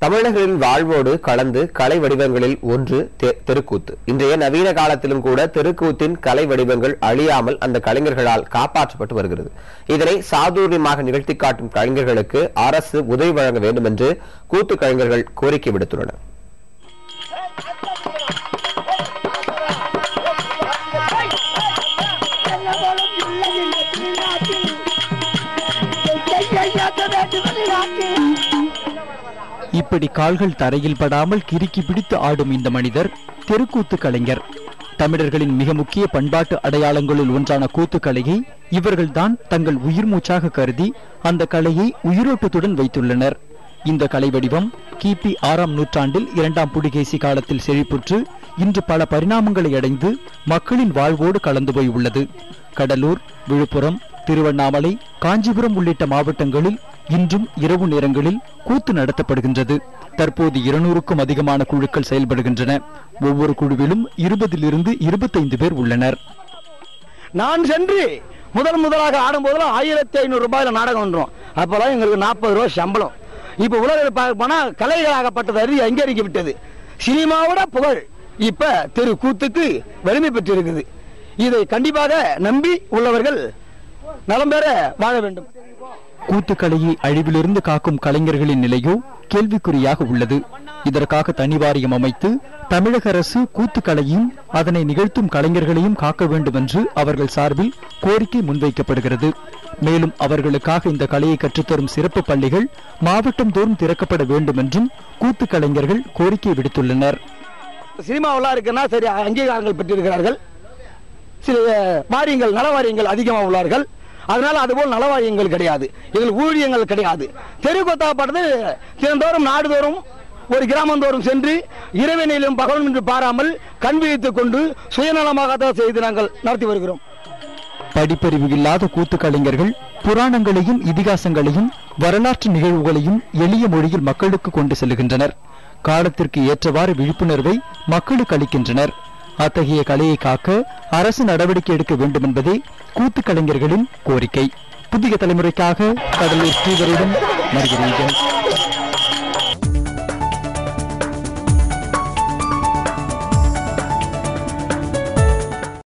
தமிழர்களின் வாழ்வோடு கலந்து கலை வடிவங்களில் ஒன்று தெருக்கூத்து. இன்றைய நவீன காலத்திலும் கூட தெருக்கூத்தின் கலை வடிவங்கள் அழியாமல் அந்த கலைஞர்களால் காப்பாற்றப்பட்டு வருகிறது. இதனை சாதுரியமாக நிகழ்த்தி காட்டும் கலைஞர்களுக்கு அரசு உதவி வழங்க வேண்டும் என்று கூத்து கலைஞர்கள் கோரிக்கை விடுத்துள்ளனர். இப்படி கால்கள் தரையில் படாமல் கிறுக்கி பிடித்து ஆடும் இந்த மனிதர் தெருக்கூத்து கலைஞர். தமிழர்களின் மிக முக்கிய பண்பாட்டு அடையாளங்களில் ஒன்றான கூத்துக்கலையை இவர்கள்தான் தங்கள் உயிர் மூச்சாக கருதி அந்த கலையை உயிரோட்டத்துடன் வைத்துள்ளனர். இந்த கலை வடிவம் கிபி 6ஆம் நூற்றாண்டில் 2ஆம் புலிகேசி காலத்தில் செழிப்புற்று இன்று பல பரிணாமங்களை அடைந்து மக்களின் வாழ்வோடு கலந்து போய் உள்ளது. கடலூர், விழுப்புரம், திருவண்ணாமலை, காஞ்சிபுரம் உள்ளிட்ட மாவட்டங்களில் இன்றும் இரவு நேரங்களில் கூத்து நடத்தப்படுகின்றது. தற்போது 200க்கும் அதிகமான குழுக்கள் செயல்படுகின்றன. ஒவ்வொரு குழுவிலும் 20 to 25 பேர் உள்ளனர். நான் சென்று முதலாக ஆடும்போதெல்லாம் 1500 ரூபாயில நாடகம் வந்துடும். அப்பெல்லாம் எங்களுக்கு 40 ரூபாய் சம்பளம். இப்ப உலகில் பார்க்க போனா கலைகளாகப்பட்டது அங்கீகரிக்க விட்டது. சினிமாவோட புகழ் இப்ப தெரு கூத்துக்கு வலிமை பெற்று இருக்குது. இதை கண்டிப்பாக நம்பி உள்ளவர்கள் நலம் பெற வாழ வேண்டும். கூத்துக்கலையை அழிவிலிருந்து காக்கும் கலைஞர்களின் நிலையோ கேள்விக்குறியாக உள்ளது. இதற்காக தனி வாரியம் அமைத்து தமிழக அரசு கூத்துக்கலையும் அதனை நிகழ்த்தும் கலைஞர்களையும் காக்க வேண்டும் என்று அவர்கள் சார்பில் கோரிக்கை முன்வைக்கப்படுகிறது. மேலும் அவர்களுக்காக இந்த கலையை கற்றுத்தரும் சிறப்பு பள்ளிகள் மாவட்டம் தோறும் திறக்கப்பட வேண்டும் என்றும் கூத்து கலைஞர்கள் கோரிக்கை விடுத்துள்ளனர். சினிமாவெல்லாம் இருக்குன்னா சரி, அங்கீகாரங்கள் பெற்றிருக்கிறார்கள். சில வாரியங்கள் நல வாரியங்கள் அதிகமாக உள்ளார்கள். அதனால அதுபோல் நலவாரியங்கள் கிடையாது, எங்கள் ஊழியங்கள் கிடையாது. தெருக்கூத்தாப்பட்டது தினந்தோறும் நாடுதோறும் ஒரு கிராமந்தோறும் சென்று இரவினிலும் பகலும் என்று பாராமல் கண் விழித்துக் கொண்டு சுயநலமாக தான் செய்து நாங்கள் நடத்தி வருகிறோம். படிப்பறிவு இல்லாத கூத்து கலைஞர்கள் புராணங்களையும் இதிகாசங்களையும் வரலாற்று நிகழ்வுகளையும் எளிய மொழியில் மக்களுக்கு கொண்டு செல்கின்றனர். காலத்திற்கு ஏற்றவாறு விழிப்புணர்வை மக்களுக்கு அளிக்கின்றனர். அத்தகைய கலையை காக்க அரசு நடவடிக்கை எடுக்க வேண்டும் என்பதே கூத்து கலைஞர்களின் கோரிக்கை. புதிய தலைமுறைக்காக கடலூர் ஸ்ரீவரிடம் மருகிறேன்.